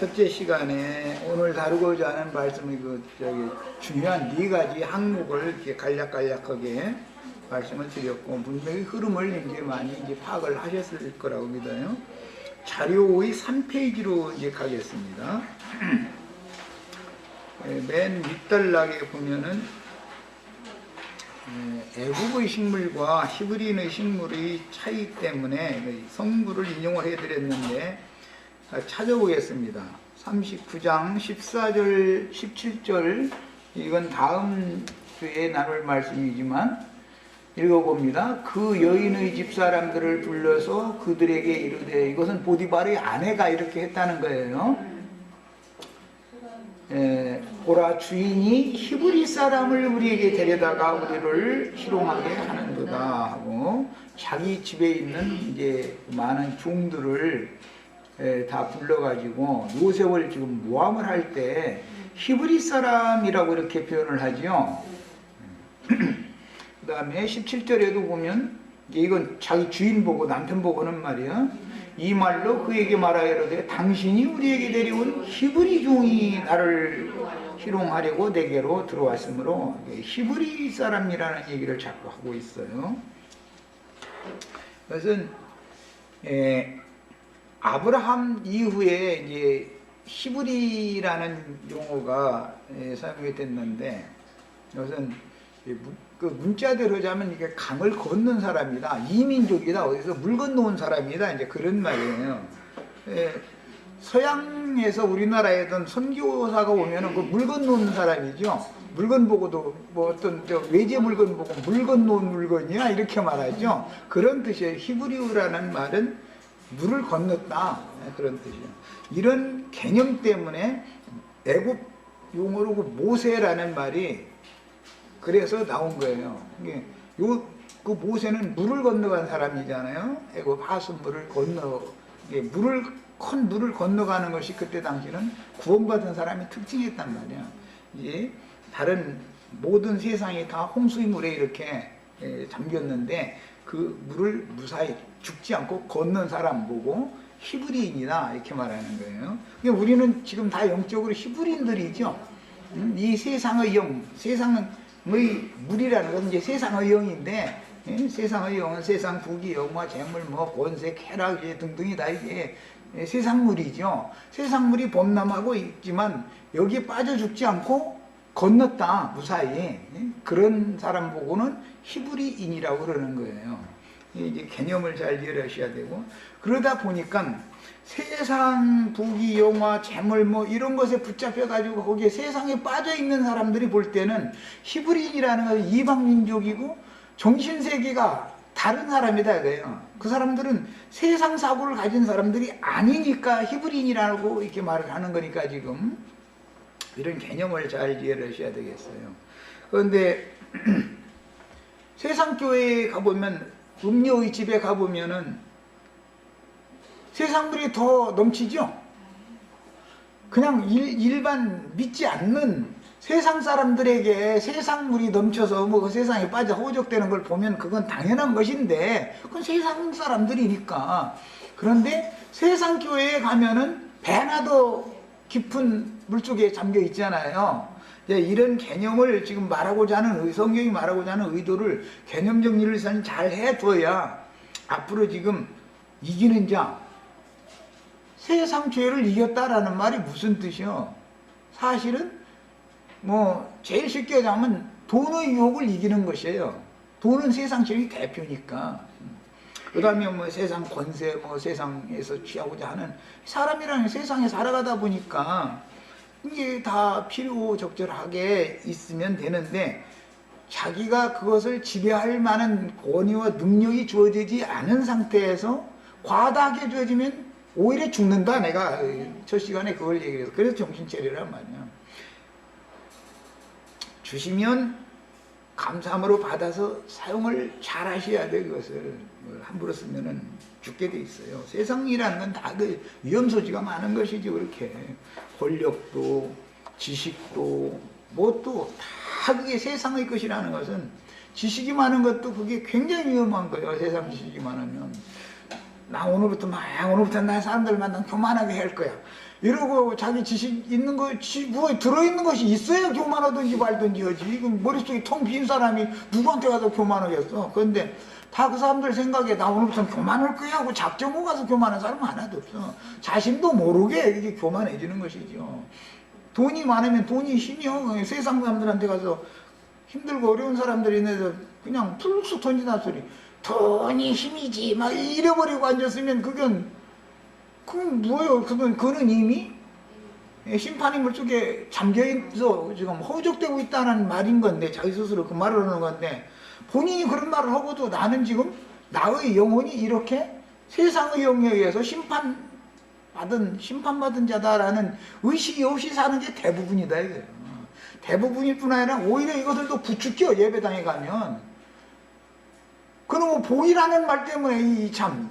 첫째 시간에 오늘 다루고자 하는 말씀이 중요한 네 가지 항목을 이렇게 간략간략하게 말씀을 드렸고, 분명히 흐름을 이제 많이 파악을 하셨을 거라고 믿어요. 자료의 3페이지로 이제 가겠습니다. 맨 윗단락에 보면은 애국의 식물과 히브리인의 식물의 차이 때문에 성구를 인용을 해드렸는데 찾아보겠습니다. 39장 14절 17절, 이건 다음 주에 나눌 말씀이지만 읽어봅니다. 그 여인의 집사람들을 불러서 그들에게 이르되, 이것은 보디발의 아내가 이렇게 했다는 거예요. 보라, 주인이 히브리 사람을 우리에게 데려다가 우리를 희롱하게 하는도다 하고, 자기 집에 있는 이제 많은 종들을 다 불러가지고 요셉을 지금 모함을 할 때 히브리 사람이라고 이렇게 표현을 하죠. 그 다음에 17절에도 보면 이건 자기 주인 보고 남편 보고 하는 말이야. 이 말로 그에게 말하여되, 당신이 우리에게 데려온 히브리 종이 나를 희롱하려고 내게로 들어왔으므로 히브리 사람이라는 얘기를 자꾸 하고 있어요. 그것은 아브라함 이후에 이제 히브리라는 용어가 사용이 됐는데, 이것은 그 문자대로 하자면 이게 강을 건넌 사람이다, 이민족이다, 어디서 물 건너온 사람이다, 이제 그런 말이에요. 서양에서 우리나라에던 선교사가 오면은 그 물 건너온 사람이죠. 물건 보고도 뭐 어떤 외제 물건 보고 물 건너온 물건이야 이렇게 말하죠. 그런 뜻이에요. 히브리어라는 말은 물을 건넜다, 그런 뜻이에요. 이런 개념 때문에 애굽 용어로 그 모세라는 말이 그래서 나온 거예요. 그 모세는 물을 건너간 사람이잖아요. 애굽 하수물을 큰 물을 건너가는 것이 그때 당시는 구원받은 사람이 특징이었단 말이야. 이제 다른 모든 세상이 다 홍수의 물에 이렇게 잠겼는데 그 물을 무사히 죽지 않고 건넌 사람 보고 히브리인이다 이렇게 말하는 거예요. 우리는 지금 다 영적으로 히브리인들이죠. 이 세상의 영, 세상의 물이라는 것은 이제 세상의 영인데, 세상의 영은 세상 부귀, 영화, 재물, 권세, 쾌락 등등이 다 이게 세상물이죠. 세상물이 범람하고 있지만 여기에 빠져 죽지 않고 건넜다 무사히, 그런 사람 보고는 히브리인이라고 그러는 거예요. 이제 개념을 잘 이해하셔야 되고, 그러다 보니까 세상 부귀, 영화, 재물 이런 것에 붙잡혀 가지고 거기에 세상에 빠져 있는 사람들이 볼 때는 히브리인이라는 것은 이방 민족이고 정신세계가 다른 사람이다 이거예요. 그 사람들은 세상 사고를 가진 사람들이 아니니까 히브리인이라고 이렇게 말을 하는 거니까 지금 이런 개념을 잘 이해를 하셔야 되겠어요. 그런데 세상 교회에 가보면, 음료의 집에 가보면은 세상물이 더 넘치죠? 그냥 일반 믿지 않는 세상 사람들에게 세상물이 넘쳐서 그 세상에 빠져 허우적대는 걸 보면 그건 당연한 것인데, 그건 세상 사람들이니까. 그런데 세상 교회에 가면은 배나 더 깊은 물속에 잠겨 있잖아요. 이런 개념을 지금 말하고자 하는, 성경이 말하고자 하는 의도를 개념 정리를 잘 해둬야 앞으로 지금 이기는 자, 세상 죄를 이겼다라는 말이 무슨 뜻이요? 사실은 제일 쉽게 하자면 돈의 유혹을 이기는 것이에요. 돈은 세상 죄의 대표니까. 그 다음에 세상 권세, 세상에서 취하고자 하는, 사람이라는 세상에 살아가다 보니까 이게 다 필요적절하게 있으면 되는데, 자기가 그것을 지배할 만한 권위와 능력이 주어지지 않은 상태에서 과다하게 주어지면 오히려 죽는다. 내가 첫 시간에 그걸 얘기해서. 그래서 정신차리란 말이야. 주시면 감사함으로 받아서 사용을 잘 하셔야 돼. 그것을 함부로 쓰면은 죽게 돼 있어요. 세상이라는 건 다 그 위험소지가 많은 것이지. 그렇게 권력도 지식도 또 다 그게 세상의 것이라는 것은, 지식이 많은 것도 그게 굉장히 위험한 거예요. 세상 지식이 많으면. 나 오늘부터 나 사람들 만나 교만하게 할 거야. 이러고 자기 지식 있는 거, 뭐 들어있는 것이 있어야 교만하든지 말든지 하지. 머릿속이 텅 빈 사람이 누구한테 가서 교만하겠어. 그런데 다 그 사람들 생각에 나 오늘부터 교만할 거야 하고 작정하고 가서 교만한 사람은 하나도 없어. 자신도 모르게 이게 교만해지는 것이죠. 돈이 많으면 돈이 힘이요. 세상 사람들한테 가서 힘들고 어려운 사람들이 있는데 그냥 풀룩쑥 던지는 소리. 돈이 힘이지 막 잃어버리고 앉았으면 그건 뭐예요? 그는 이미 심판의 물속에 잠겨있어 지금 허우적대고 있다는 말인 건데, 자기 스스로 그 말을 하는 건데, 본인이 그런 말을 하고도 나는 지금 나의 영혼이 이렇게 세상의 영에 의해서 심판받은 자다라는 의식이 없이 사는 게 대부분이다 이거예요. 대부분일 뿐 아니라 오히려 이것들도 부추겨. 예배당에 가면 그럼 뭐 복이라는 말 때문에 참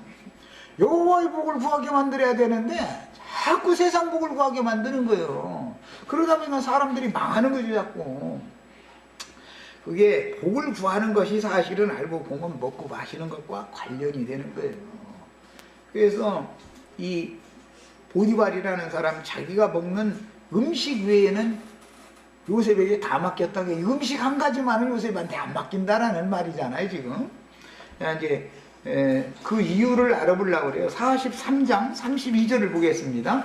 여호와의 복을 구하게 만들어야 되는데 자꾸 세상 복을 구하게 만드는 거예요. 그러다 보면 사람들이 망하는 거죠 자꾸. 그게 복을 구하는 것이 사실은 알고 보면 먹고 마시는 것과 관련이 되는 거예요. 그래서 이 보디발이라는 사람, 자기가 먹는 음식 외에는 요셉에게 다 맡겼다. 이 음식 한 가지만은 요셉한테 안 맡긴다라는 말이잖아요 지금. 이제 그 이유를 알아보려고 그래요. 43장 32절을 보겠습니다.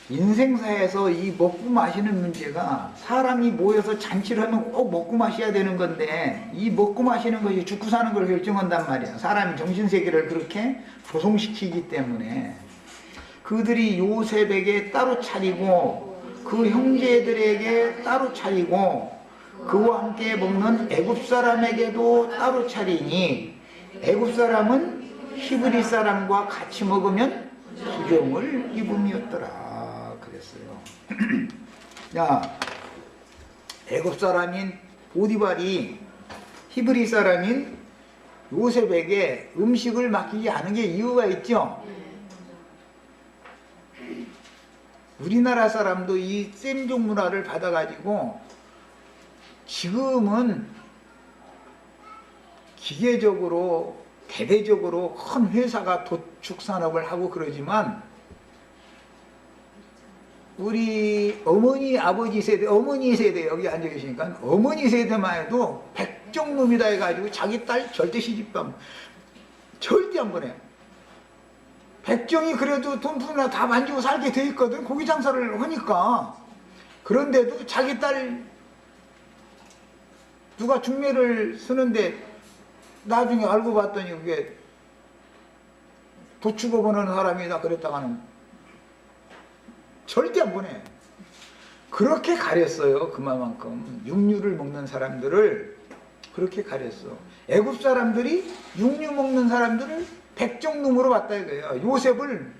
인생사에서 이 먹고 마시는 문제가, 사람이 모여서 잔치를 하면 꼭 먹고 마셔야 되는 건데 이 먹고 마시는 것이 죽고 사는 걸 결정한단 말이야. 사람이 정신세계를 그렇게 조성시키기 때문에 그들이 요셉에게 따로 차리고 그 형제들에게 따로 차리고 그와 함께 먹는 애굽 사람에게도 따로 차리니 애굽 사람은 히브리 사람과 같이 먹으면 부정을 입음이었더라 그랬어요. 야, 애굽 사람인 보디발이 히브리 사람인 요셉에게 음식을 맡기지 않은 게 이유가 있죠. 우리나라 사람도 이 쌤종 문화를 받아가지고 지금은 기계적으로 대대적으로 큰 회사가 도축산업을 하고 그러지만 우리 어머니 아버지 세대, 어머니 세대 여기 앉아 계시니까 어머니 세대만 해도 백정놈이다 해가지고 자기 딸 절대 시집감 절대 안 보내요. 백정이 그래도 돈 푸느라 다 만지고 살게 돼 있거든. 고기 장사를 하니까. 그런데도 자기 딸 누가 중매를 쓰는데 나중에 알고 봤더니 그게 도축업 하는 사람이다 그랬다가는 절대 안 보내. 그렇게 가렸어요. 그만큼 육류를 먹는 사람들을 그렇게 가렸어. 애굽 사람들이 육류 먹는 사람들을 백정놈으로 봤다 이거예요. 요셉을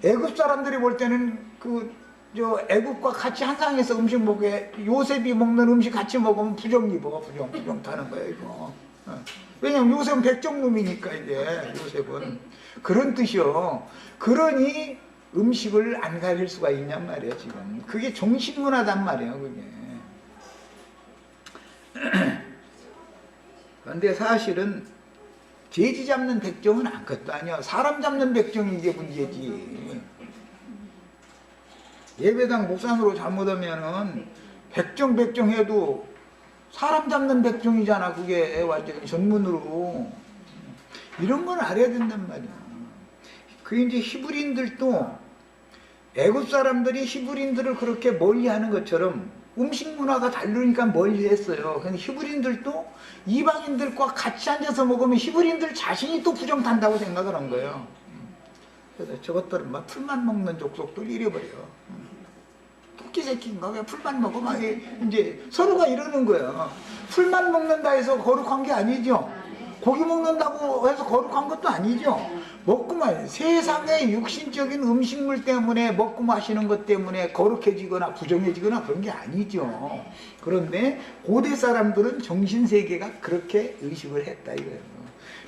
애굽 사람들이 볼 때는 애굽과 같이 한 상에서 음식 먹게, 요셉이 먹는 음식 같이 먹으면 부정 입어. 부정 타는 거예요 이거. 왜냐면 요셉은 백정놈이니까 이제 요셉은 그런 뜻이요. 그러니 음식을 안 가릴 수가 있냔 말이에요 지금. 그게 종식문화단 말이에요 그게. 그런데 사실은 돼지 잡는 백정은 아무것도 아니야. 사람 잡는 백정이 이게 문제지. 예배당 목상으로 잘못하면은 백정 해도 사람 잡는 백정이잖아. 그게 완전히 전문으로. 이런 건 알아야 된단 말이야. 그 이제 히브리인들도 애굽 사람들이 히브리인들을 그렇게 멀리하는 것처럼 음식 문화가 다르니까 멀리했어요. 근데 히브리인들도 이방인들과 같이 앉아서 먹으면 히브리인들 자신이 또 부정탄다고 생각을 한 거예요. 그래서 저것들은 막 풀만 먹는 족속들 잃어버려. 토끼 새끼인가 왜 풀만 먹어? 막 이제 서로가 이러는 거예요. 풀만 먹는다 해서 거룩한 게 아니죠. 고기 먹는다고 해서 거룩한 것도 아니죠. 먹고 세상의 육신적인 음식물 때문에 먹고 마시는 것 때문에 거룩해지거나 부정해지거나 그런 게 아니죠. 그런데 고대 사람들은 정신세계가 그렇게 의식을 했다 이거예요.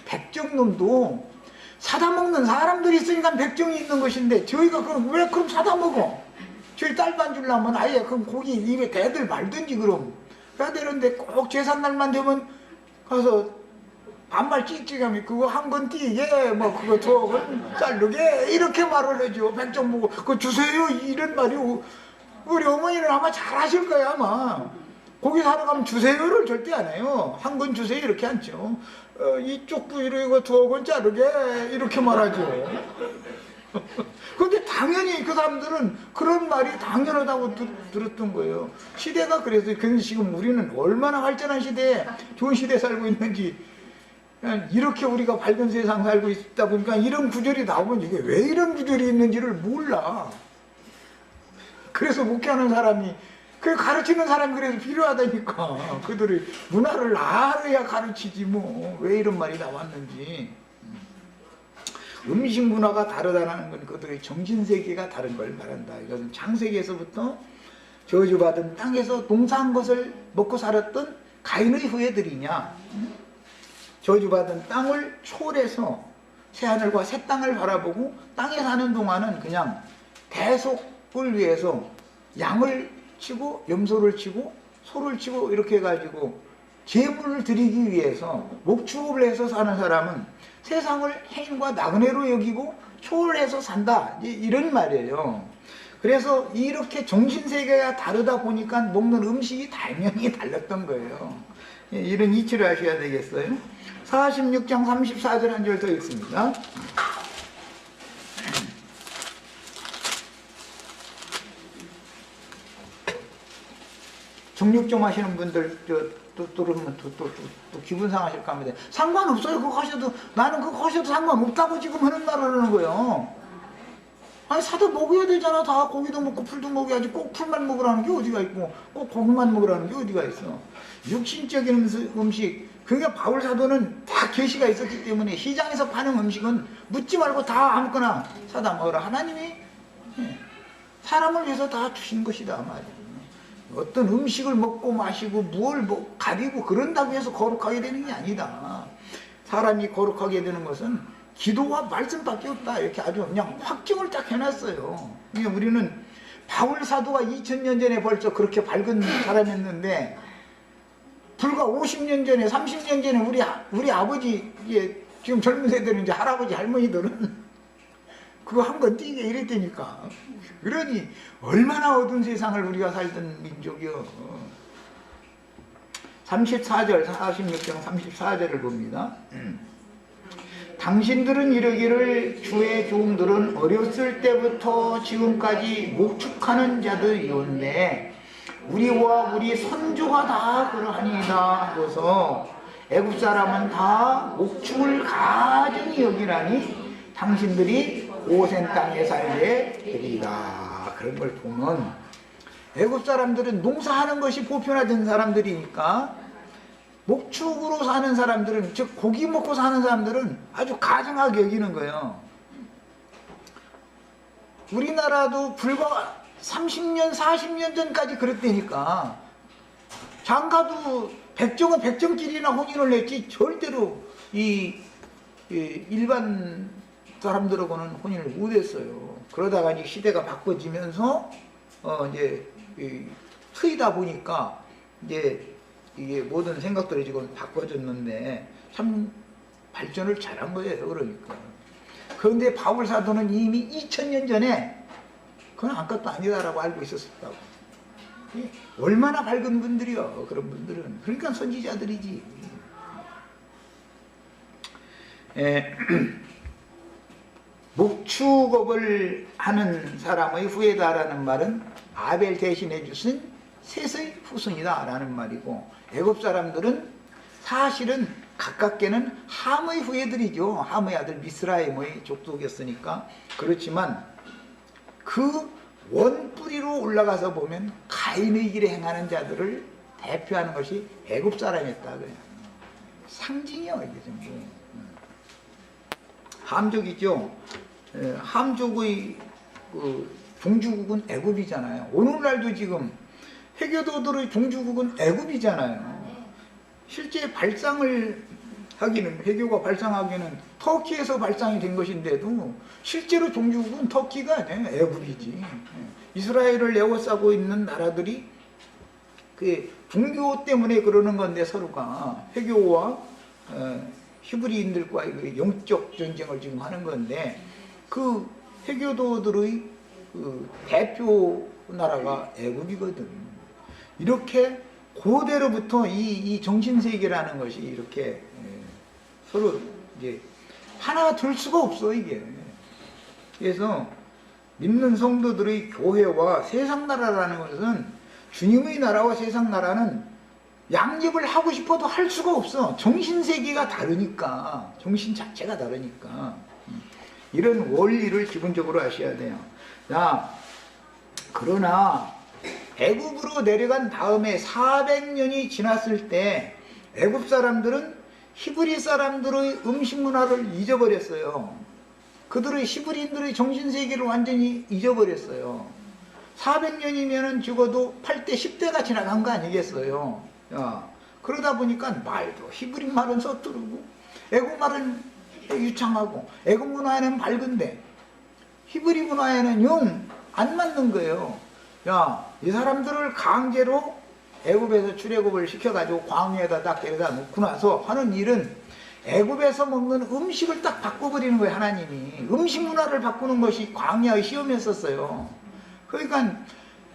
백정놈도 사다 먹는 사람들이 있으니까 백정이 있는 것인데 저희가 왜 그럼 사다 먹어? 저희 딸반 주려면 아예 그럼 고기 입에 대들 말든지 그럼 해야 되는데 꼭 제삿날만 되면 가서 반말 찍찍하면 그거 한 건 띄게 뭐 그거 두어 건 자르게 이렇게 말을 해줘. 백점 보고 그거 주세요 이런 말이 우리 어머니는 아마 잘하실 거야 아마. 고기 사러 가면 주세요를 절대 안 해요. 한 건 주세요 이렇게 않죠. 이쪽 부위로 이거 두어 건 자르게 이렇게 말하죠. 근데 당연히 그 사람들은 그런 말이 당연하다고 들었던 거예요. 시대가 그래서 지금 우리는 얼마나 발전한 시대에 좋은 시대에 살고 있는지 이렇게 우리가 밝은 세상 살고 있다 보니까 이런 구절이 나오면 이게 왜 이런 구절이 있는지를 몰라. 그래서 목회하는 사람이 그 가르치는 사람이 그래서 필요하다니까. 그들의 문화를 알아야 가르치지 뭐 왜 이런 말이 나왔는지. 음식 문화가 다르다는 건 그들의 정신세계가 다른 걸 말한다. 이것은 창세기에서부터 저주받은 땅에서 농사한 것을 먹고 살았던 가인의 후예들이냐, 저주받은 땅을 초월해서 새하늘과 새 땅을 바라보고 땅에 사는 동안은 그냥 대속을 위해서 양을 치고 염소를 치고 소를 치고 이렇게 해가지고 제물을 드리기 위해서 목축업을 해서 사는 사람은 세상을 행인과 나그네로 여기고 초월해서 산다 이런 말이에요. 그래서 이렇게 정신세계가 다르다 보니까 먹는 음식이 당연히 달랐던 거예요. 이런 이치를 하셔야 되겠어요. 46장 34절 한 절 더 읽습니다. 정육 좀 하시는 분들 들으면 또 기분 상하실까 합니다. 상관없어요. 그거 하셔도. 나는 그거 하셔도 상관없다고 지금 하는 말을 하는 거예요. 아니 사다 먹어야 되잖아. 다 고기도 먹고 풀도 먹어야지. 꼭 풀만 먹으라는 게 어디가 있고 꼭 고기만 먹으라는 게 어디가 있어. 육신적인 음식, 그러니까 바울 사도는 다 계시가 있었기 때문에 시장에서 파는 음식은 묻지 말고 다 아무거나 사다 먹으라. 하나님이 사람을 위해서 다 주신 것이다 말이야. 어떤 음식을 먹고 마시고 무엇을 가리고 그런다고 해서 거룩하게 되는 게 아니다. 사람이 거룩하게 되는 것은 기도와 말씀밖에 없다. 이렇게 아주 그냥 확증을 딱 해놨어요. 그러니까 우리는 바울 사도가 2000년 전에 벌써 그렇게 밝은 사람이었는데 불과 50년 전에 30년 전에 우리 아버지 지금 젊은 세대는 이제 할아버지 할머니들은 그거 한 건 띄게 이랬다니까. 그러니 얼마나 어두운 세상을 우리가 살던 민족이요. 34절 46장 34절을 봅니다. 당신들은 이르기를 주의 종들은 어렸을 때부터 지금까지 목축하는 자들이온데 우리와 우리 선조가 다 그러하니이다 하고서 애굽 사람은 다 목축을 가증히 여기라니 당신들이 고센 땅에 살게 되리라. 그런 걸 보면 애굽 사람들은 농사하는 것이 보편화된 사람들이니까 목축으로 사는 사람들은, 즉 고기 먹고 사는 사람들은 아주 가증하게 여기는 거예요. 우리나라도 불과 30년 40년 전까지 그랬다니까. 장가도 백정은 백정끼리나 혼인을 했지 절대로 이 일반 사람들하고는 혼인을 못했어요. 그러다가 이제 시대가 바꿔지면서 이제 트이다 보니까 이제 이게 모든 생각들이 지금 바꿔졌는데 참 발전을 잘한 거예요. 그러니까. 그런데 바울 사도는 이미 2000년 전에 그건 아무것도 아니다라고 알고 있었다고. 얼마나 밝은 분들이요. 그런 분들은. 그러니까 선지자들이지. 목축업을 하는 사람의 후예다라는 말은 아벨 대신해 주신 셋의 후손이다 라는 말이고, 애굽 사람들은 사실은 가깝게는 함의 후예들이죠. 함의 아들 미스라임의 족속이었으니까. 그렇지만 그 원뿌리로 올라가서 보면 가인의 길에 행하는 자들을 대표하는 것이 애굽 사람이었다. 상징이요 이게 전부. 함족이죠. 함족의 그 종주국은 애굽이잖아요. 오늘날도 지금 해교도들의 종주국은 애굽이잖아요. 실제 발상을 하기는, 회교가 발상하기는 터키에서 발상이 된 것인데도 실제로 종주국은 터키가 아니에요. 애국이지. 이스라엘을 에워싸고 있는 나라들이 그 종교 때문에 그러는 건데, 서로가 회교와 히브리인들과의 그 영적 전쟁을 지금 하는 건데, 그 회교도들의 그 대표 나라가 애국이거든. 이렇게 고대로부터 이 정신세계라는 것이 이렇게 서로 이제 하나 둘 수가 없어, 이게. 그래서 믿는 성도들의 교회와 세상 나라라는 것은, 주님의 나라와 세상 나라는 양립을 하고 싶어도 할 수가 없어. 정신세계가 다르니까. 정신 자체가 다르니까. 이런 원리를 기본적으로 아셔야 돼요. 자, 그러나 애굽으로 내려간 다음에 400년이 지났을 때 애굽 사람들은 히브리 사람들의 음식 문화를 잊어버렸어요. 그들의 히브리인들의 정신세계를 완전히 잊어버렸어요. 400년이면 죽어도 8대 10대가 지나간 거 아니겠어요. 야, 그러다 보니까 말도 히브리 말은 서투르고 애굽 말은 유창하고 애굽 문화에는 밝은데 히브리 문화에는 영 안 맞는 거예요. 야, 이 사람들을 강제로 애굽에서 출애굽을 시켜가지고 광야에다 딱 데려다 놓고 나서 하는 일은 애굽에서 먹는 음식을 딱 바꿔버리는 거예요. 하나님이 음식 문화를 바꾸는 것이 광야의 시험이었었어요. 그러니까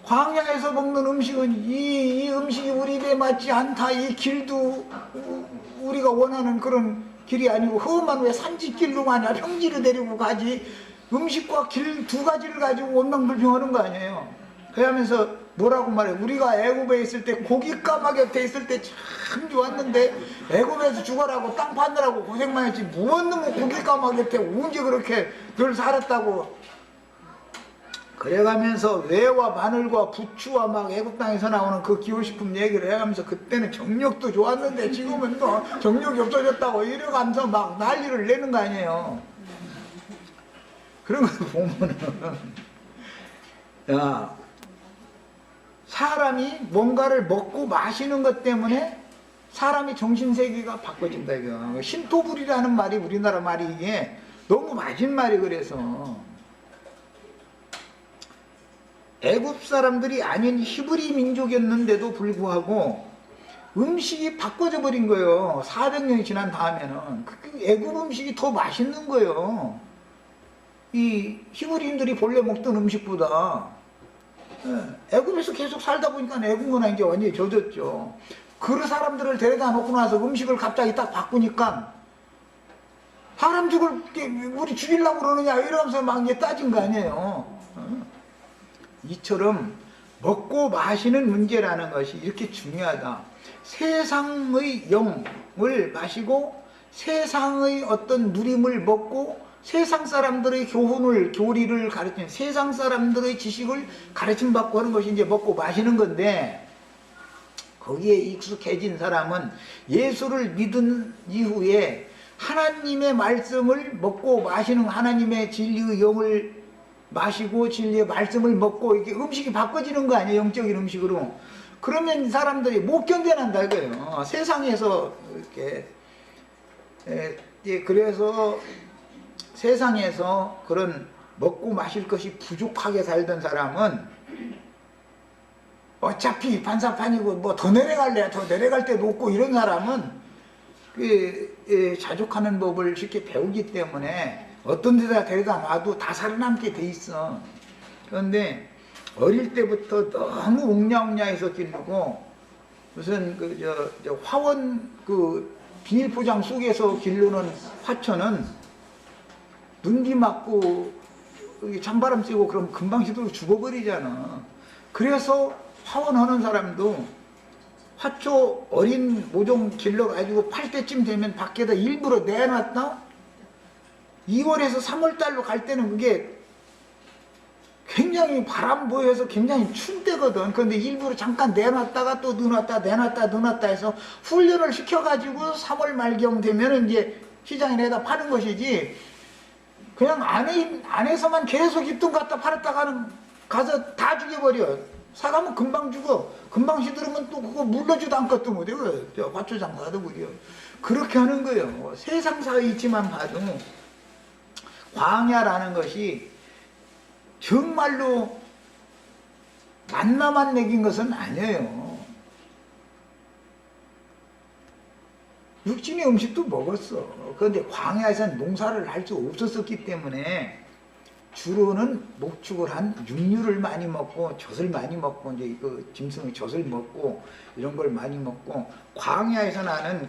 광야에서 먹는 음식은 이 음식이 우리 입에 맞지 않다. 이 길도 우리가 원하는 그런 길이 아니고 험한 왜 산지길로만 평지로 데리고 가지, 음식과 길 두 가지를 가지고 원망불평하는 거 아니에요. 그러면서 뭐라고 말해? 우리가 애굽에 있을 때 고기 까마귀 곁에 있을 때 참 좋았는데 애굽에서 죽어라고 땅 파느라고 고생만 했지 무언 놈의 고기 까마귀 곁에 언제 그렇게 늘 살았다고. 그래가면서 외와 마늘과 부추와 막 애굽 땅에서 나오는 그 기호식품 얘기를 해가면서 그때는 정력도 좋았는데 지금은 또 정력이 없어졌다고 이래가면서 막 난리를 내는 거 아니에요. 그런 거 보면은 야, 사람이 뭔가를 먹고 마시는 것 때문에 사람의 정신세계가 바꿔진다 이거. 신토불이라는 말이 우리나라 말이 이게 너무 맞은 말이. 그래서 애굽 사람들이 아닌 히브리 민족이었는데도 불구하고 음식이 바꿔져 버린 거예요. 400년이 지난 다음에는 애굽 음식이 더 맛있는 거예요. 이 히브리인들이 본래 먹던 음식보다. 애굽에서 계속 살다 보니까 애굽 문화 이제 완전히 젖었죠. 그 사람들을 데려다 놓고 나서 음식을 갑자기 딱 바꾸니까 사람 우리 죽이려고 그러느냐 이러면서 막 이제 따진 거 아니에요. 이처럼 먹고 마시는 문제라는 것이 이렇게 중요하다. 세상의 영을 마시고 세상의 어떤 누림을 먹고 세상 사람들의 교리를 가르치는, 세상 사람들의 지식을 가르침받고 하는 것이 이제 먹고 마시는 건데, 거기에 익숙해진 사람은 예수를 믿은 이후에 하나님의 말씀을 먹고 마시는, 하나님의 진리의 영을 마시고 진리의 말씀을 먹고 이렇게 음식이 바꿔지는 거 아니에요. 영적인 음식으로. 그러면 사람들이 못 견뎌낸다 이거예요. 세상에서 이렇게. 그래서 세상에서 그런 먹고 마실 것이 부족하게 살던 사람은 어차피 반사판이고 뭐 더 내려갈래, 더 내려갈 데도 없고 이런 사람은 자족하는 법을 쉽게 배우기 때문에 어떤 데다 데려다 놔도 다 살아남게 돼 있어. 그런데 어릴 때부터 너무 옹냐옹냐해서 기르고 무슨 화원 비닐포장 속에서 기르는 화초는 눈비 맞고 찬바람 쐬고 그럼 금방 휘둘러 죽어버리잖아. 그래서 화원하는 사람도 화초 어린 모종 길러가지고 팔 때쯤 되면 밖에다 일부러 내놨다? 2월에서 3월달로 갈 때는 그게 굉장히 바람 보여서 굉장히 추운 때거든. 그런데 일부러 잠깐 내놨다가 또 넣어놨다 내놨다 넣어놨다 해서 훈련을 시켜가지고 3월 말경 되면 이제 시장에 내다 파는 것이지, 그냥 안에서만 계속 입둥 갖다 팔았다가는 가서 다 죽여버려. 사가면 금방 죽어. 금방 시들으면 또 그거 물러주도 않겠도 못해. 저 화초장사도 그래요. 그렇게 하는 거예요. 세상사 있지만 봐도 광야라는 것이 정말로 만나만 먹인 것은 아니에요. 육신의 음식도 먹었어. 그런데 광야에서는 농사를 할 수 없었기 때문에 주로는 목축을 한 육류를 많이 먹고 젖을 많이 먹고 이제 그 짐승의 젖을 먹고 이런 걸 많이 먹고, 광야에서 나는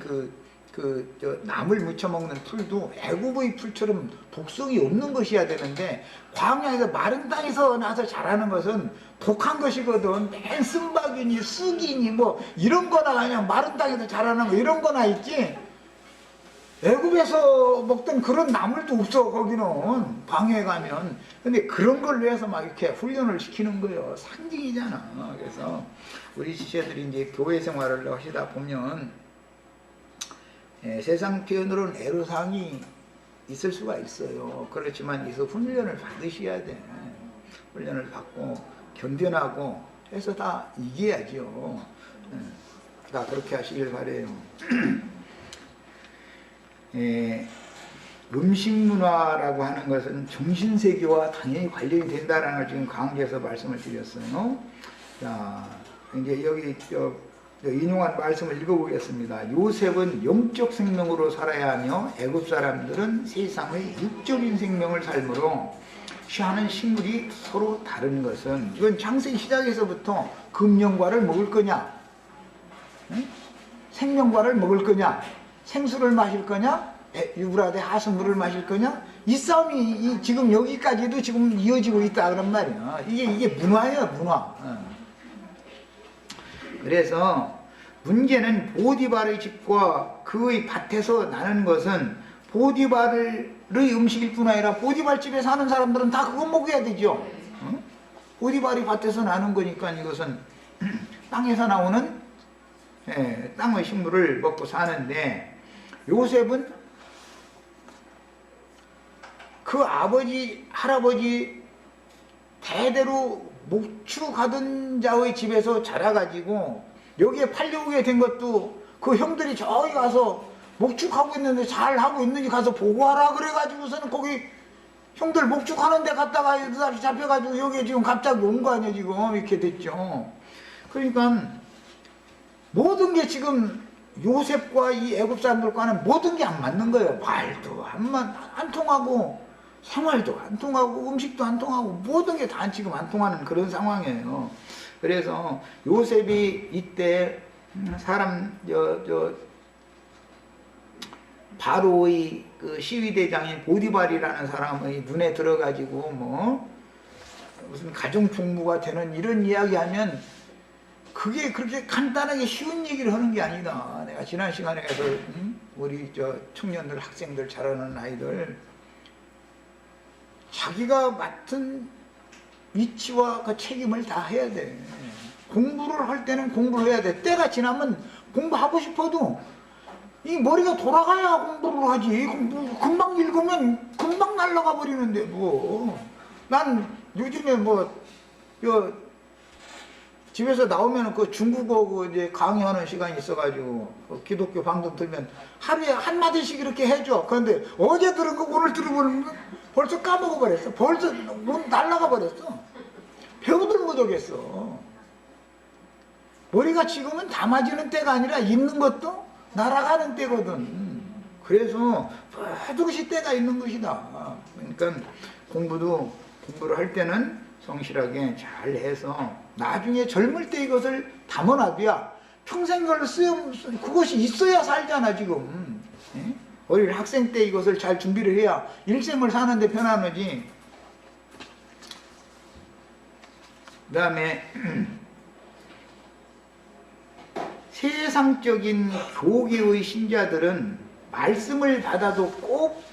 저 나물 무쳐 먹는 풀도 애굽의 풀처럼 독성이 없는 것이어야 되는데, 광야에서 마른 땅에서 나서 자라는 것은 독한 것이거든. 맨 쓴바귀니 쑥이니 뭐 이런 거나 그냥 마른 땅에서 자라는 거 이런 거나 있지, 애굽에서 먹던 그런 나물도 없어. 거기는 광야에 가면. 근데 그런 걸 위해서 막 이렇게 훈련을 시키는 거예요. 상징이잖아. 그래서 우리 지체들이 이제 교회 생활을 하시다 보면 세상 표현으로는 애로사항이 있을 수가 있어요. 그렇지만 여기서 훈련을 받으셔야 돼. 훈련을 받고 견뎌나고 해서 다 이겨야죠. 다 그렇게 하시길 바래요. 음식 문화라고 하는 것은 정신세계와 당연히 관련이 된다는 걸 지금 강조해서 말씀을 드렸어요. 자, 이제 여기 인용한 말씀을 읽어보겠습니다. 요셉은 영적 생명으로 살아야 하며 애굽 사람들은 세상의 육적인 생명을 삶으로 취하는 식물이 서로 다른 것은, 이건 창세기 시작에서부터 금령과를 먹을 거냐, 생명과를 먹을 거냐, 생수를 마실 거냐, 유브라데 하수물을 마실 거냐, 이 싸움이 지금 여기까지도 지금 이어지고 있다 그런 말이야. 이게 문화예요, 문화. 그래서 문제는 보디발의 집과 그의 밭에서 나는 것은 보디발의 음식일 뿐 아니라 보디발 집에 사는 사람들은 다 그거 먹어야 되죠. 보디발이 밭에서 나는 거니까 이것은 땅에서 나오는 땅의 식물을 먹고 사는데, 요셉은 그 아버지, 할아버지 대대로 목축하던 자의 집에서 자라가지고 여기에 팔려오게 된 것도 그 형들이 저기 가서 목축하고 있는데 잘 하고 있는지 가서 보고하라 그래가지고서는 거기 형들 목축하는 데 갔다가 다시 잡혀가지고 여기에 지금 갑자기 온 거 아니야. 지금 이렇게 됐죠. 그러니까 모든 게 지금 요셉과 이 애굽 사람들과는 모든 게 안 맞는 거예요. 말도 안 통하고 생활도 안 통하고 음식도 안 통하고 모든 게 다 지금 안 통하는 그런 상황이에요. 그래서 요셉이 이때 사람 바로의 그 시위대장인 보디발이라는 사람의 눈에 들어가지고 뭐 무슨 가정총무가 되는 이런 이야기하면 그게 그렇게 간단하게 쉬운 얘기를 하는 게 아니다. 내가 지난 시간에서 우리 청년들, 학생들, 자라는 아이들 자기가 맡은 위치와 그 책임을 다 해야 돼. 공부를 할 때는 공부를 해야 돼. 때가 지나면 공부하고 싶어도 이 머리가 돌아가야 공부를 하지. 공부 금방 읽으면 금방 날아가 버리는데 뭐. 난 요즘에 집에서 나오면 그 중국어 이제 강의하는 시간이 있어가지고 그 기독교 방송 들면 하루에 한마디씩 이렇게 해줘. 그런데 어제 들은 거 오늘 들어보는 거 벌써 까먹어 버렸어. 벌써 날아가 버렸어. 배우들 못하겠어. 머리가 지금은 담아지는 때가 아니라 있는 것도 날아가는 때거든. 그래서 버젓이 때가 있는 것이다. 그러니까 공부를 할 때는 성실하게 잘 해서 나중에 젊을 때 이것을 담아놔둬야 평생 걸로 그것이 있어야 살잖아 지금. 어린 학생 때 이것을 잘 준비를 해야 일생을 사는데 편안하지. 그 다음에 세상적인 교계의 신자들은 말씀을 받아도 꼭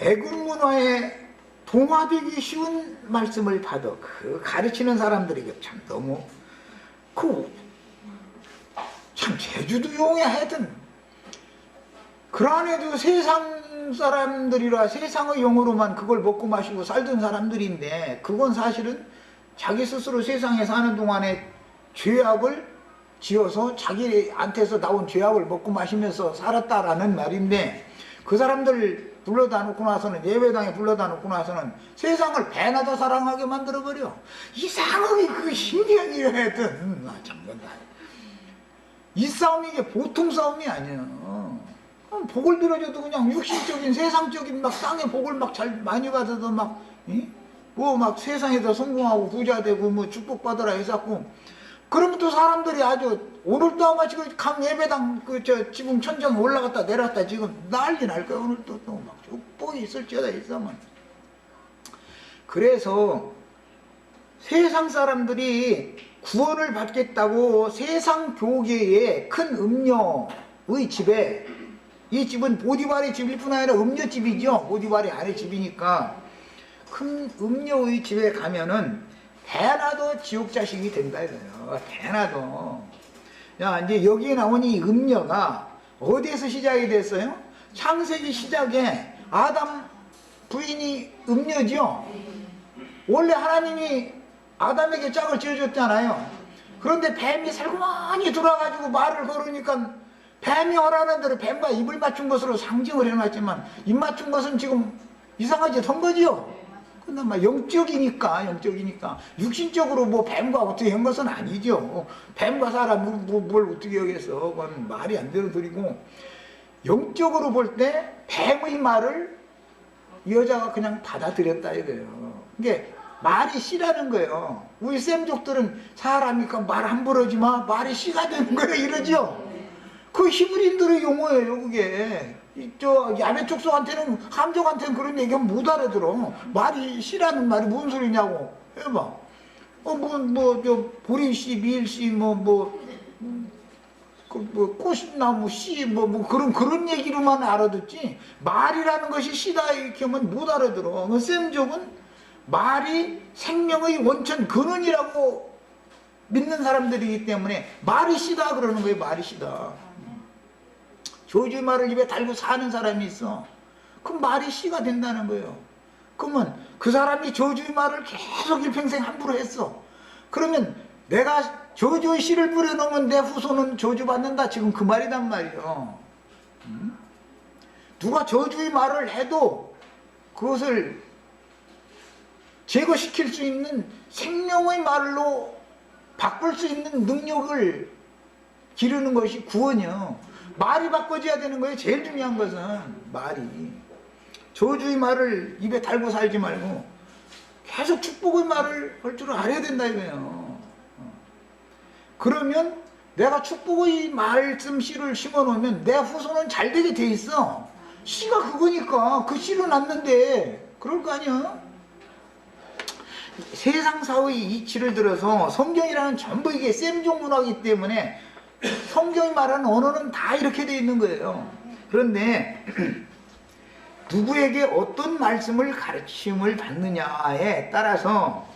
애국 문화에 동화되기 쉬운 말씀을 받아. 그 가르치는 사람들이 참 너무 참 제주도 용해 하여튼 그러한에도 세상 사람들이라 세상의 용어로만 그걸 먹고 마시고 살던 사람들인데 그건 사실은 자기 스스로 세상에 사는 동안에 죄악을 지어서 자기한테서 나온 죄악을 먹고 마시면서 살았다라는 말인데, 그 사람들 불러다 놓고 나서는, 예배당에 불러다 놓고 나서는 세상을 배나 더 사랑하게 만들어버려. 이 상황이 그 신기한 일을 했든, 참견다. 이 싸움이 이게 보통 싸움이 아니야. 복을 들어줘도 그냥 육신적인 세상적인 막 땅의 복을 막 잘 많이 받아도 막, 뭐 막 세상에서 성공하고 부자 되고 뭐 축복받으라 해갖고, 그러면 또 사람들이 아주, 오늘도 아마 지금 강 예배당 지붕 천장에 올라갔다 내려갔다 지금 난리 날 거야. 오늘도 또 막 축복이 있을지어다 있으면. 그래서 세상 사람들이 구원을 받겠다고 세상 교계의 큰 음녀의 집에, 이 집은 보디발의 집일 뿐 아니라 음녀집이죠. 보디발이 아내 집이니까 큰 음녀의 집에 가면은 대나도 지옥 자식이 된다 이거예요. 대나도. 야, 이제 여기에 나온 이 음녀가 어디에서 시작이 됐어요? 창세기 시작에 아담 부인이 음녀죠. 원래 하나님이 아담에게 짝을 지어줬잖아요. 그런데 뱀이 살구만이 돌아가지고 말을 걸으니까 뱀이 허라는 대로 뱀과 입을 맞춘 것으로 상징을 해놨지만, 입 맞춘 것은 지금 이상하지 던 거지요. 근데 막 영적이니까 육신적으로 뭐 뱀과 어떻게 한 것은 아니죠. 뱀과 사람 뭘 어떻게 하겠어. 그건 말이 안 되는 소리고, 영적으로 볼 때 뱀의 말을 이 여자가 그냥 받아들였다 이거예요. 이게 말이 씨라는 거예요. 우리 쌤족들은 사람이니까 말 함부로 하지 마, 말이 씨가 되는 거예요 이러죠. 그 히브리인들의 용어예요 그게. 저 야베 족속한테는, 함족한테는 그런 얘기하면 못 알아들어. 말이 씨라는 말이 무슨 소리냐고 해봐. 보리씨, 밀씨, 꽃나무 씨, 그런 얘기로만 알아듣지, 말이라는 것이 씨다 이렇게 하면 못 알아들어. 쌤족은 말이 생명의 원천 근원이라고 믿는 사람들이기 때문에 말이 씨다 그러는 거예요. 말이 씨다. 저주의 말을 입에 달고 사는 사람이 있어. 그럼 말이 씨가 된다는 거예요. 그러면 그 사람이 저주의 말을 계속 일평생 함부로 했어. 그러면 내가 저주의 씨를 뿌려놓으면 내 후손은 저주받는다. 지금 그 말이란 말이에요. 누가 저주의 말을 해도 그것을 제거시킬 수 있는 생명의 말로 바꿀 수 있는 능력을 기르는 것이 구원이요. 말이 바꿔져야 되는 거예요. 제일 중요한 것은 말이. 저주의 말을 입에 달고 살지 말고 계속 축복의 말을 할 줄 알아야 된다 이거예요. 그러면 내가 축복의 말씀 씨를 심어 놓으면 내 후손은 잘 되게 돼 있어. 씨가 그거니까 그 씨로 났는데 그럴 거 아니야. 세상사의 이치를 들어서 성경이라는 전부 이게 쌤종 문화이기 때문에 성경이 말하는 언어는 다 이렇게 돼 있는 거예요. 그런데 누구에게 어떤 말씀을 가르침을 받느냐에 따라서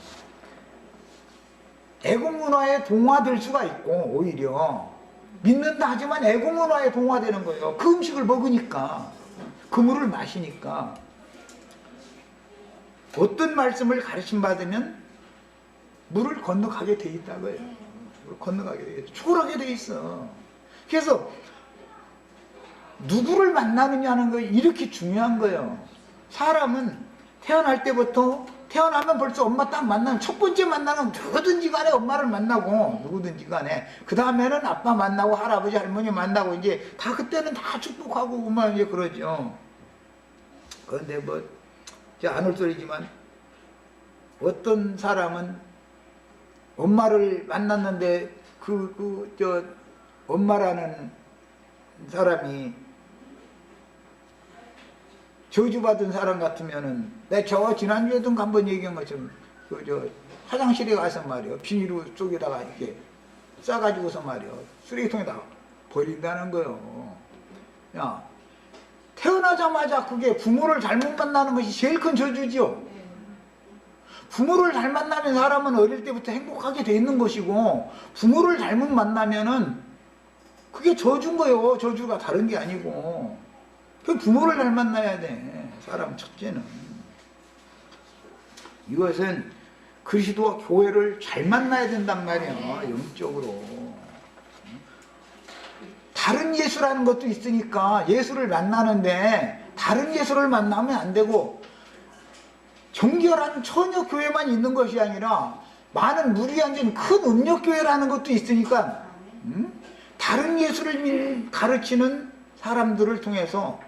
애국문화에 동화될 수가 있고, 오히려 믿는다 하지만 애국문화에 동화되는 거예요. 그 음식을 먹으니까, 그 물을 마시니까. 어떤 말씀을 가르침받으면 물을 건너가게 돼 있다고요. 물을 건너가게 돼 있어. 초월하게 돼 있어. 그래서 누구를 만나느냐는 거 이렇게 중요한 거예요. 사람은 태어날 때부터, 태어나면 벌써 엄마 딱 만나면, 첫 번째 만나면 누구든지 간에 엄마를 만나고, 누구든지 간에 그 다음에는 아빠 만나고 할아버지 할머니 만나고, 이제 다 그때는 다 축복하고 그만 이제 그러죠. 그런데 뭐 안 올 소리지만 어떤 사람은 엄마를 만났는데 엄마라는 사람이 저주받은 사람 같으면은, 내가 지난주에도 한번 얘기한 것처럼 화장실에 가서 말이요, 비닐 속에다가 이렇게 싸가지고서 말이요, 쓰레기통에다가 버린다는 거예요. 야, 태어나자마자 그게 부모를 잘못 만나는 것이 제일 큰 저주지요. 부모를 잘 만나면 사람은 어릴 때부터 행복하게 돼 있는 것이고, 부모를 잘못 만나면은 그게 저주인 거예요. 저주가 다른 게 아니고. 그 부모를 잘 만나야 돼. 사람 첫째는. 이것은 그리스도와 교회를 잘 만나야 된단 말이야, 영적으로. 다른 예수라는 것도 있으니까 예수를 만나는데 다른 예수를 만나면 안 되고, 정결한 처녀교회만 있는 것이 아니라 많은 물이 앉은 큰 음력교회라는 것도 있으니까 다른 예수를 가르치는 사람들을 통해서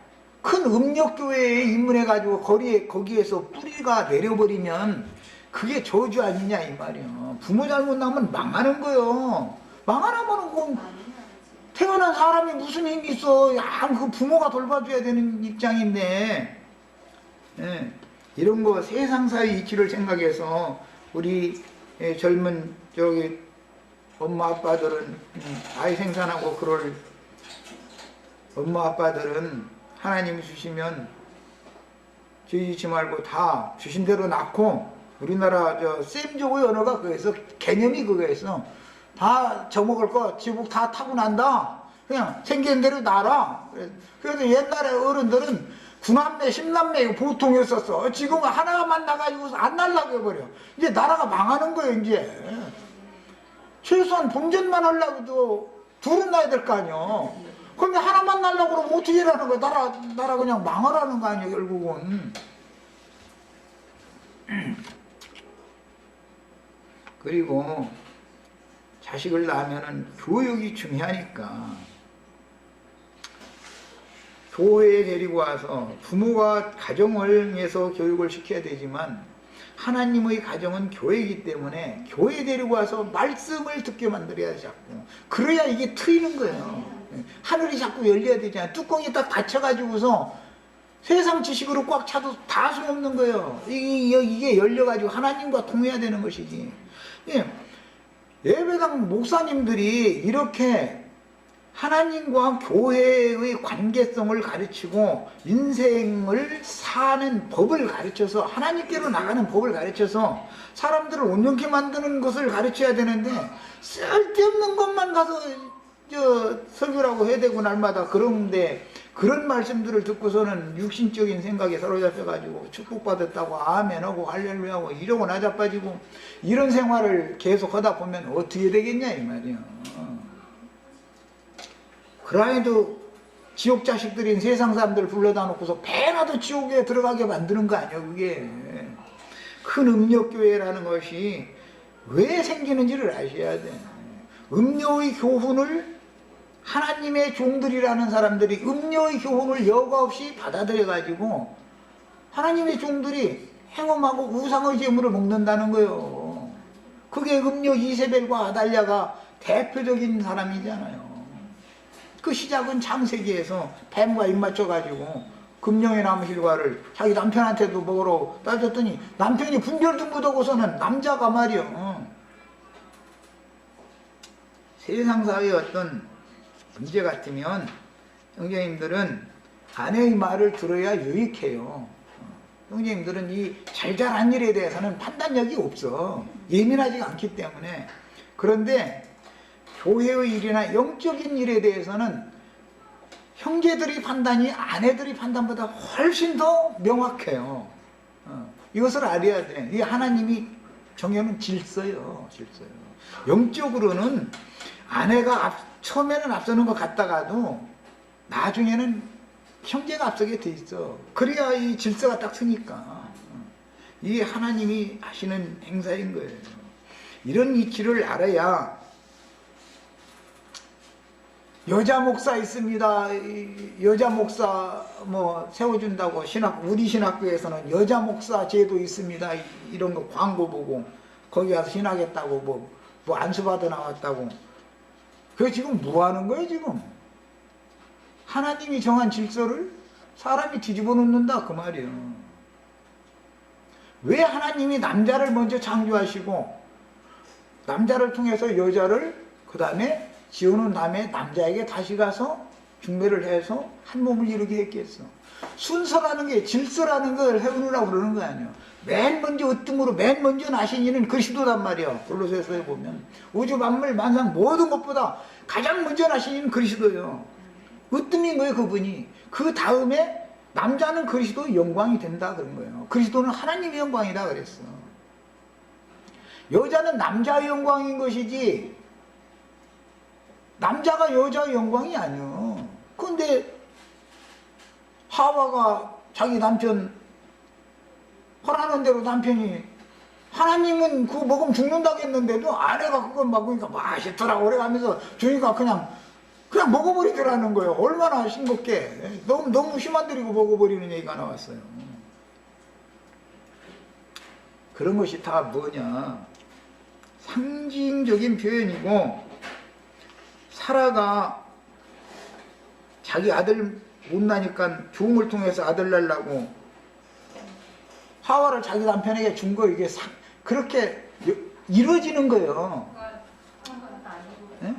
큰 음력교회에 입문해가지고 거기에서 뿌리가 내려버리면 그게 저주 아니냐 이 말이야. 부모 잘못 나면 망하는 거요. 망하면 그건 태어난 사람이 무슨 힘이 있어. 야, 그 부모가 돌봐줘야 되는 입장인데, 예, 이런 거 세상사의 이치를 생각해서 우리 젊은 저기 엄마 아빠들은 아이 생산하고 그럴 엄마 아빠들은 하나님이 주시면 죄짓지 말고 다 주신 대로 낳고, 우리나라 저 쌤조의 언어가 그거에서 개념이 그거에서 다 져먹을 거 지복 다 타고 난다. 그냥 생기는 대로 낳아라. 그래서 옛날에 어른들은 9남매 10남매 이거 보통이었었어. 지금은 하나만 나가지고 안 날라고 해버려. 이제 나라가 망하는 거예요. 이제 최소한 본전만 하려고도 둘은 낳아야 될 거 아니야. 그런데 하나만 날라고 그러면 어떻게 하라는 거야. 나라 그냥 망하라는 거 아니야 결국은. 그리고 자식을 낳으면 교육이 중요하니까 교회에 데리고 와서 부모가 가정을 위해서 교육을 시켜야 되지만, 하나님의 가정은 교회이기 때문에 교회에 데리고 와서 말씀을 듣게 만들어야 자꾸. 그래야 이게 트이는 거예요. 하늘이 자꾸 열려야 되잖아요. 뚜껑이 딱 닫혀가지고서 세상 지식으로 꽉 차도 다 소용없는 거예요. 이게 열려가지고 하나님과 통해야 되는 것이지. 예배당 목사님들이 이렇게 하나님과 교회의 관계성을 가르치고 인생을 사는 법을 가르쳐서, 하나님께로 나가는 법을 가르쳐서 사람들을 온전케 만드는 것을 가르쳐야 되는데, 쓸데없는 것만 가서 설교라고 해야 되고 날마다. 그런데 그런 말씀들을 듣고서는 육신적인 생각에 사로잡혀가지고 축복받았다고 아멘하고 할렐루야하고 이러고 나자빠지고, 이런 생활을 계속 하다 보면 어떻게 되겠냐 이 말이야. 그라이도 지옥 자식들인 세상 사람들 불러다 놓고서 배나도 지옥에 들어가게 만드는 거 아니야 그게. 큰 음료교회라는 것이 왜 생기는지를 아셔야 돼. 음료의 교훈을 하나님의 종들이라는 사람들이 음료의 교훈을 여과 없이 받아들여 가지고 하나님의 종들이 행음하고 우상의 제물을 먹는다는 거예요. 그게 음료 이세벨과 아달랴가 대표적인 사람이잖아요. 그 시작은 창세기에서 뱀과 입 맞춰가지고 금령의 나무 실과를 자기 남편한테도 먹으러 따졌더니 남편이 분별도 못하고서는 남자가 말이요. 세상사의 어떤 문제 같으면 형제님들은 아내의 말을 들어야 유익해요. 형제님들은 이 잘잘한 일에 대해서는 판단력이 없어. 예민하지가 않기 때문에. 그런데 교회의 일이나 영적인 일에 대해서는 형제들의 판단이 아내들의 판단보다 훨씬 더 명확해요. 이것을 알아야 돼. 이 하나님이 정해놓은 질서요. 영적으로는 아내가 처음에는 앞서는 것 같다가도 나중에는 형제가 앞서게 돼 있어. 그래야 이 질서가 딱 서니까. 이게 하나님이 하시는 행사인 거예요. 이런 이치를 알아야, 여자 목사 있습니다. 여자 목사 뭐 세워준다고 우리 신학교에서는 여자 목사 제도 있습니다. 이런 거 광고 보고 거기 가서 신하겠다고 뭐 안수받아 나왔다고. 그게 지금 뭐 하는 거예요 지금? 하나님이 정한 질서를 사람이 뒤집어 놓는다 그 말이에요. 왜 하나님이 남자를 먼저 창조하시고 남자를 통해서 여자를 그 다음에 지어놓은 다음에 남자에게 다시 가서 중매를 해서 한 몸을 이루게 했겠어. 순서라는 게, 질서라는 걸 해오느라고 그러는 거 아니에요. 맨 먼저 으뜸으로 맨 먼저 나신 이는 그리스도단 말이에요. 골로새서에 보면 우주 만물 만상 모든 것보다 가장 먼저 나신 이는 그리스도예요. 으뜸인 거예요 그분이. 그 다음에 남자는 그리스도의 영광이 된다 그런 거예요. 그리스도는 하나님의 영광이다 그랬어. 여자는 남자의 영광인 것이지 남자가 여자의 영광이 아니요. 근데 하와가 자기 남편 허락하는 대로 남편이 하나님은 그거 먹으면 죽는다고 했는데도 아내가 그걸 먹으니까 맛있더라고 그래가면서 주니까 그냥 먹어버리더라는 거예요. 얼마나 싱겁게. 너무 힘안 들이고 먹어버리는 얘기가 나왔어요. 그런 것이 다 뭐냐, 상징적인 표현이고, 사라가 자기 아들 못 나니까 종을 통해서 아들 낳으려고 하와를 자기 남편에게 준 거, 이게 그렇게 이루어지는 거예요. 네?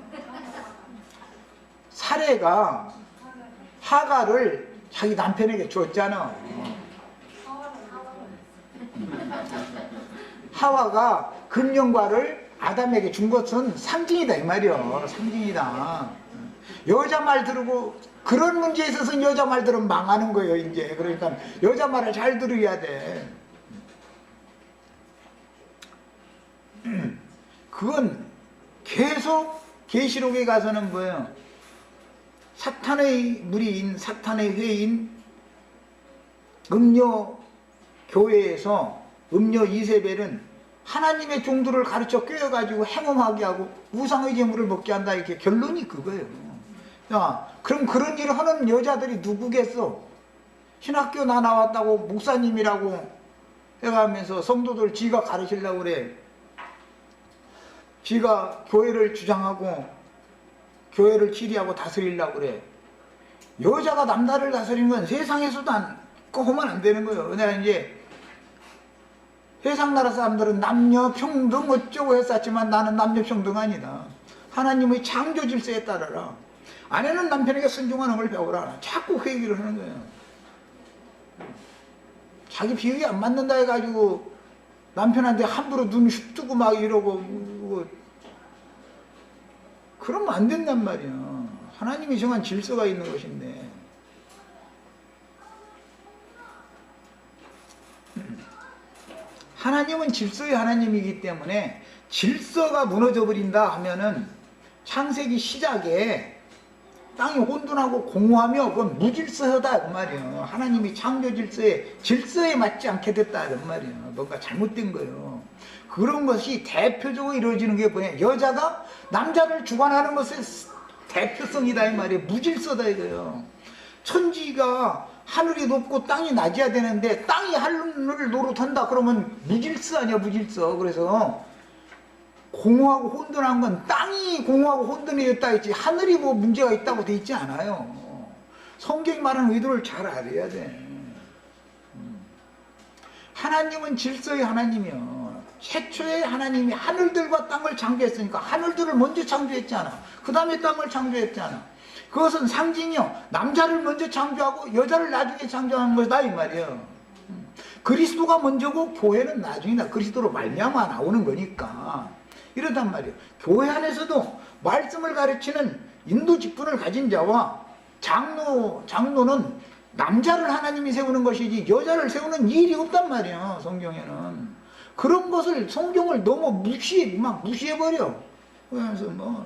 사례가 하가를 자기 남편에게 줬잖아. 하와가 금령과를 아담에게 준 것은 상징이다 이 말이요. 상징이다. 여자 말 들고, 그런 문제에 있어서는 여자 말 들으면 망하는 거예요 이제. 그러니까 여자 말을 잘 들어야 돼. 그건 계속 계시록에 가서는 뭐예요, 사탄의 무리인, 사탄의 회인 음녀 교회에서 음녀 이세벨은 하나님의 종들을 가르쳐 꿰어가지고 행음하게 하고 우상의 제물을 먹게 한다, 이렇게 결론이 그거예요. 야, 그럼 그런 일을 하는 여자들이 누구겠어? 신학교 나 나왔다고 목사님이라고 해가면서 성도들 지가 가르치려고 그래. 지가 교회를 주장하고 교회를 치리하고 다스리려고 그래. 여자가 남자를 다스리는 건 세상에서도 하면 안 되는 거예요. 내가 이제 세상 나라 사람들은 남녀 평등 어쩌고 했었지만 나는 남녀 평등 아니다. 하나님의 창조 질서에 따라라. 아내는 남편에게 순종하는 걸 배우라. 자꾸 그 얘기를 하는 거예요. 자기 비극이 안 맞는다 해가지고 남편한테 함부로 눈 휙 뜨고 막 이러고 그러면 안 된단 말이야. 하나님이 정한 질서가 있는 것인데. 하나님은 질서의 하나님이기 때문에 질서가 무너져 버린다 하면은 창세기 시작에 땅이 혼돈하고 공허하며 그건 무질서하다 그 말이에요. 하나님이 창조 질서에 맞지 않게 됐다 그 말이에요. 뭔가 잘못된 거예요. 그런 것이 대표적으로 이루어지는 게 뭐냐, 여자가 남자를 주관하는 것의 대표성이다 이 말이에요. 무질서다 이거예요. 천지가 하늘이 높고 땅이 낮아야 되는데 땅이 하늘을 노릇한다 그러면 무질서 아니야, 무질서. 그래서 공허하고 혼돈한 건 땅이 공허하고 혼돈해졌다 했지 하늘이 뭐 문제가 있다고 돼 있지 않아요. 성경이 말하는 의도를 잘 알아야 돼. 하나님은 질서의 하나님이요. 최초에 하나님이 하늘들과 땅을 창조했으니까 하늘들을 먼저 창조했잖아. 그 다음에 땅을 창조했잖아. 그것은 상징이요. 남자를 먼저 창조하고 여자를 나중에 창조하는 것이다 이 말이에요. 그리스도가 먼저고 교회는 나중이다. 그리스도로 말미암아 나오는 거니까. 이러단 말이에요. 교회 안에서도 말씀을 가르치는 인도 직분을 가진 자와 장로는 남자를 하나님이 세우는 것이지 여자를 세우는 일이 없단 말이에요. 성경에는. 그런 것을 성경을 너무 무시해버려. 그래서 뭐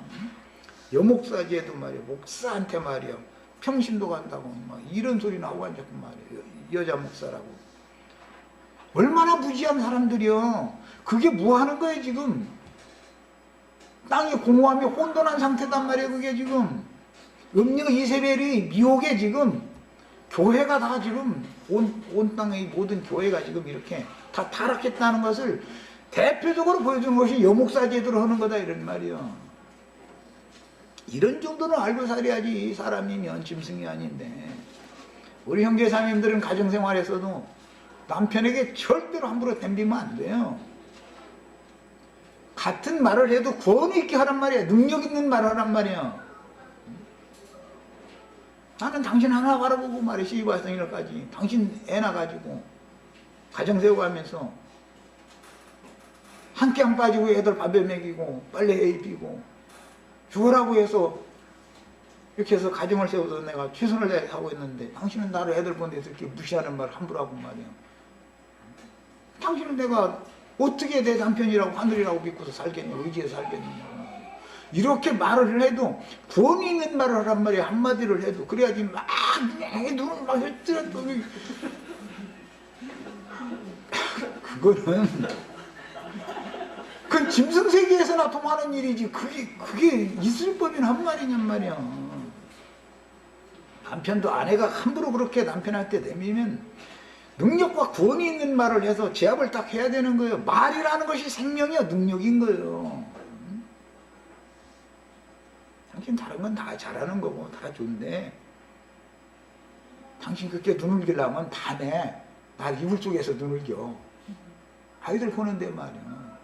여목사제도 말이야, 목사한테 말이야, 평신도 간다고 막 이런 소리 나오고 앉았고 말이야. 여자 목사라고. 얼마나 무지한 사람들이요. 그게 뭐 하는 거예요 지금. 땅이 공허하며 혼돈한 상태단 말이에요. 그게 지금 음녀 이세벨의 미혹에 지금 교회가 다 지금 온 땅의 모든 교회가 지금 이렇게 다 타락했다는 것을 대표적으로 보여준 것이 여목사제도로 하는 거다 이런 말이요. 이런 정도는 알고 살아야지 사람이면 짐승이 아닌데. 우리 형제자매님들은 가정생활에서도 남편에게 절대로 함부로 덤비면 안 돼요. 같은 말을 해도 권위 있게 하란 말이야. 능력 있는 말을 하란 말이야. 나는 당신 하나 바라보고 말이야. 시집와서까지 당신 애 낳아가지고 가정 세워가면서 한 끼 안 빠지고 애들 밥에 먹이고 빨래에 입히고 죽으라고 해서 이렇게 해서 가정을 세워서 내가 최선을 다하고 있는데 당신은 나를 애들 보내서 이렇게 무시하는 말을 함부로 하고 말이야. 당신은 내가 어떻게 내 남편이라고 하늘이라고 믿고서 살겠냐, 의지해서 살겠느냐. 이렇게 말을 해도 구원이 있는 말을 하란 말이야. 한마디를 해도. 그래야지 막 눈을 막 뜰뜨려. 그거는 그건 짐승세계에서나 통하는 일이지 그게 있을 법인 한 말이냔 말이야. 남편도 아내가 함부로 그렇게 남편한테 내밀면 능력과 구원이 있는 말을 해서 제압을 딱 해야 되는 거예요. 말이라는 것이 생명이야, 능력인 거예요. 당신 다른 건 다 잘하는 거고 다 좋은데 당신 그렇게 눈을 길라면 밤에 나 이불 속에서 눈을 겨. 아이들 보는데 말이야.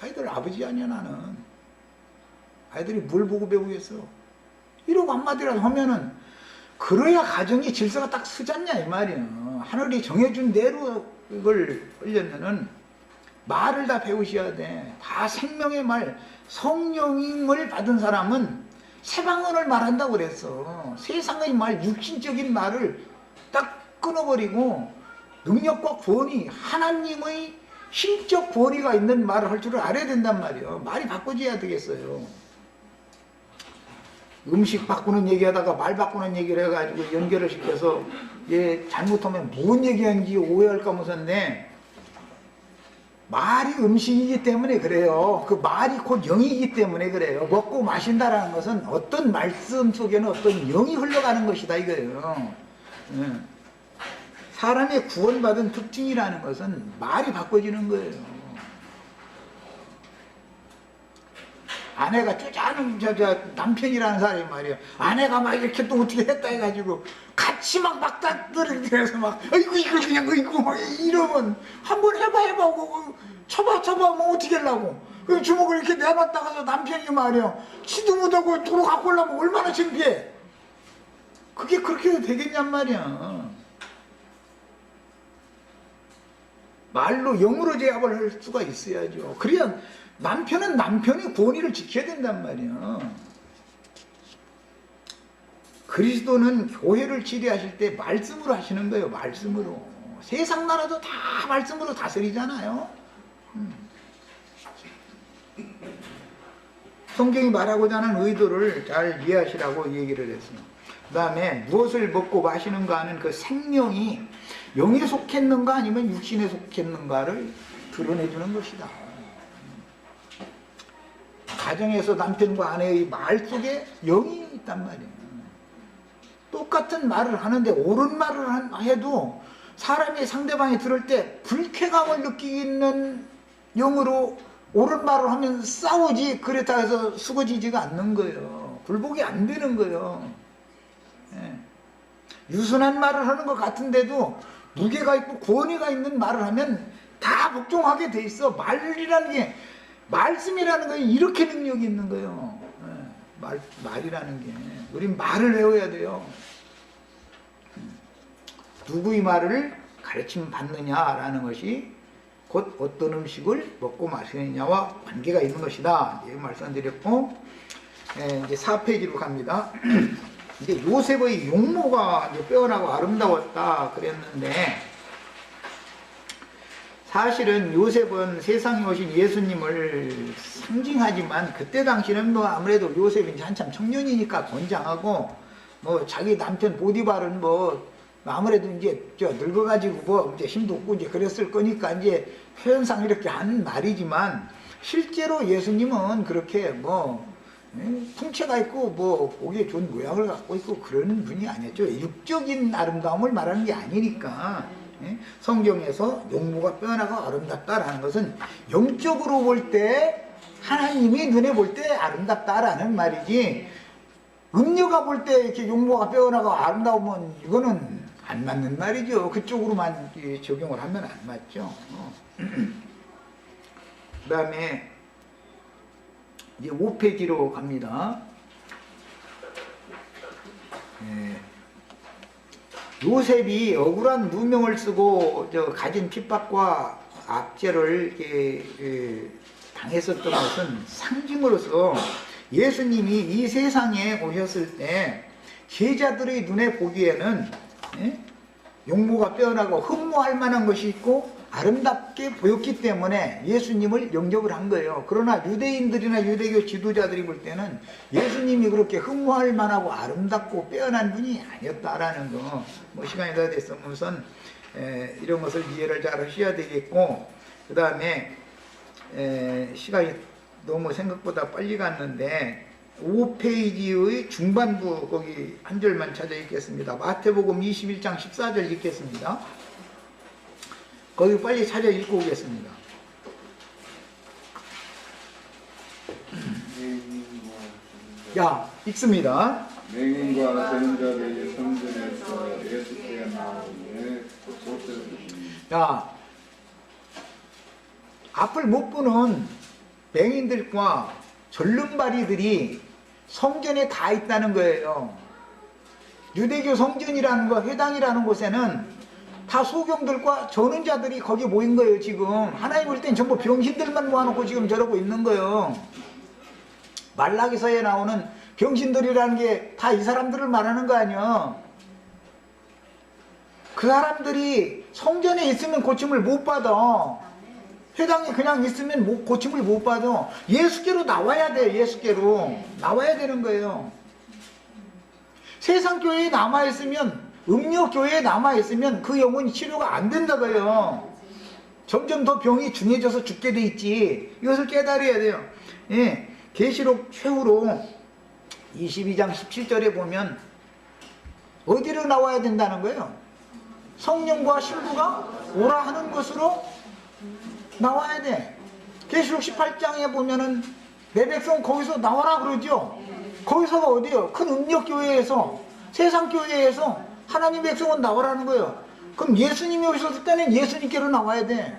아이들 아버지 아니야 나는. 아이들이 뭘 보고 배우겠어. 이러고 한마디라도 하면은 그래야 가정의 질서가 딱 서잖냐 이 말이야. 하늘이 정해준 대로 이걸 하려면은 말을 다 배우셔야 돼. 다 생명의 말, 성령을 받은 사람은 세방언을 말한다고 그랬어. 세상의 말, 육신적인 말을 딱 끊어버리고 능력과 권위, 하나님의 신적 권위가 있는 말을 할 줄을 알아야 된단 말이에요. 말이 바꿔져야 되겠어요. 음식 바꾸는 얘기하다가 말 바꾸는 얘기를 해가지고 연결을 시켜서 얘 잘못하면 뭔 얘기하는지 오해할까 무섭네. 말이 음식이기 때문에 그래요. 그 말이 곧 영이기 때문에 그래요. 먹고 마신다라는 것은 어떤 말씀 속에는 어떤 영이 흘러가는 것이다 이거예요. 사람의 구원받은 특징이라는 것은 말이 바꿔지는 거예요. 아내가 쪼잔한 남편이라는 사람이 말이에요. 아내가 막 이렇게 또 어떻게 했다 해가지고 같이 막 막다들어서 막 아이고 이거 그냥 이거 막 이러면 한번 해봐 쳐봐 뭐 어떻게 하려고. 그 주먹을 이렇게 내놨다가서 남편이 말이에요. 치도 못하고 도로 갖고 오려면 얼마나 창피해. 그게 그렇게 해도 되겠냔 말이야. 말로 영으로 제압을 할 수가 있어야죠. 그래야 남편은 남편의 권위를 지켜야 된단 말이야. 그리스도는 교회를 치료하실 때 말씀으로 하시는 거예요. 말씀으로. 세상 나라도 다 말씀으로 다스리잖아요. 성경이 말하고자 하는 의도를 잘 이해하시라고 얘기를 했어요. 그 다음에 무엇을 먹고 마시는가 하는 그 생명이 영에 속했는가 아니면 육신에 속했는가를 드러내주는 것이다. 가정에서 남편과 아내의 말 속에 영이 있단 말이에요. 똑같은 말을 하는데 옳은 말을 해도 사람이 상대방이 들을 때 불쾌감을 느끼는 영으로 옳은 말을 하면 싸우지 그렇다 해서 수고지지가 않는 거예요. 불복이 안 되는 거예요. 예. 유순한 말을 하는 것 같은데도 무게가 있고 권위가 있는 말을 하면 다 복종하게 돼 있어. 말이라는 게 말씀이라는 게 이렇게 능력이 있는 거예요. 말이라는 게 우린 말을 외워야 돼요. 누구의 말을 가르침 받느냐라는 것이 곧 어떤 음식을 먹고 마시느냐와 관계가 있는 것이다. 예, 말씀드렸고 이제 4페이지로 갑니다. 이제 요셉의 용모가 빼어나고 아름다웠다 그랬는데 사실은 요셉은 세상에 오신 예수님을 상징하지만 그때 당시는 뭐 아무래도 요셉이 이제 한참 청년이니까 건장하고 뭐 자기 남편 보디발은 뭐 아무래도 이제 늙어가지고 뭐 이제 힘도 없고 이제 그랬을 거니까 이제 표현상 이렇게 하는 말이지만 실제로 예수님은 그렇게 뭐 풍채가 있고 뭐 보기에 좋은 모양을 갖고 있고 그런 분이 아니었죠. 육적인 아름다움을 말하는 게 아니니까. 성경에서 용모가 빼어나고 아름답다라는 것은 영적으로 볼 때 하나님이 눈에 볼 때 아름답다라는 말이지 음녀가 볼 때 이렇게 용모가 빼어나고 아름다우면 이거는 안 맞는 말이죠. 그쪽으로만 적용을 하면 안 맞죠. 그 다음에 이제 5페이지로 갑니다. 요셉이 억울한 누명을 쓰고 가진 핍박과 압제를 당했었던 것은 상징으로서 예수님이 이 세상에 오셨을 때 제자들의 눈에 보기에는 용모가 빼어나고 흠모할 만한 것이 있고 아름답게 보였기 때문에 예수님을 영접을 한 거예요. 그러나 유대인들이나 유대교 지도자들이 볼 때는 예수님이 그렇게 흠모할 만하고 아름답고 빼어난 분이 아니었다라는 거. 뭐 시간이 다 됐으면 우선 이런 것을 이해를 잘 하셔야 되겠고, 그 다음에 시간이 너무 생각보다 빨리 갔는데 5페이지의 중반부 거기 한 절만 찾아 읽겠습니다. 마태복음 21장 14절 읽겠습니다. 거기 빨리 찾아 읽고 오겠습니다. 야, 읽습니다. 맹인과 되는 자들이 성전에서 예수께 나오니 야, 앞을 못 보는 맹인들과 절름발이들이 성전에 다 있다는 거예요. 유대교 성전이라는 거, 회당이라는 곳에는 다 소경들과 저는 자들이 거기 모인 거예요. 지금 하나님 볼 땐 전부 병신들만 모아놓고 지금 저러고 있는 거예요. 말라기서에 나오는 병신들이라는 게 다 이 사람들을 말하는 거 아니야. 그 사람들이 성전에 있으면 고침을 못 받아. 회당에 그냥 있으면 고침을 못 받아. 예수께로 나와야 돼. 예수께로 나와야 되는 거예요. 세상 교회에 남아있으면, 음료 교회에 남아있으면 그 영혼이 치료가 안 된다고요. 점점 더 병이 중해져서 죽게 돼 있지. 이것을 깨달아야 돼요. 예, 계시록 최후로 22장 17절에 보면 어디로 나와야 된다는 거예요? 성령과 신부가 오라 하는 것으로 나와야 돼. 계시록 18장에 보면은 내 백성 거기서 나와라 그러죠. 거기서가 어디요? 큰 음력교회에서, 세상교회에서 하나님 백성은 나오라는 거예요. 그럼 예수님이 오셨을 때는 예수님께로 나와야 돼.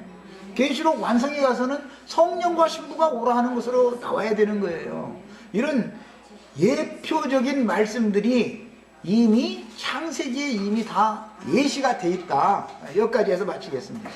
계시록 완성에 가서는 성령과 신부가 오라 하는 것으로 나와야 되는 거예요. 이런 예표적인 말씀들이 이미 창세기에 이미 다 예시가 돼 있다. 여기까지 해서 마치겠습니다.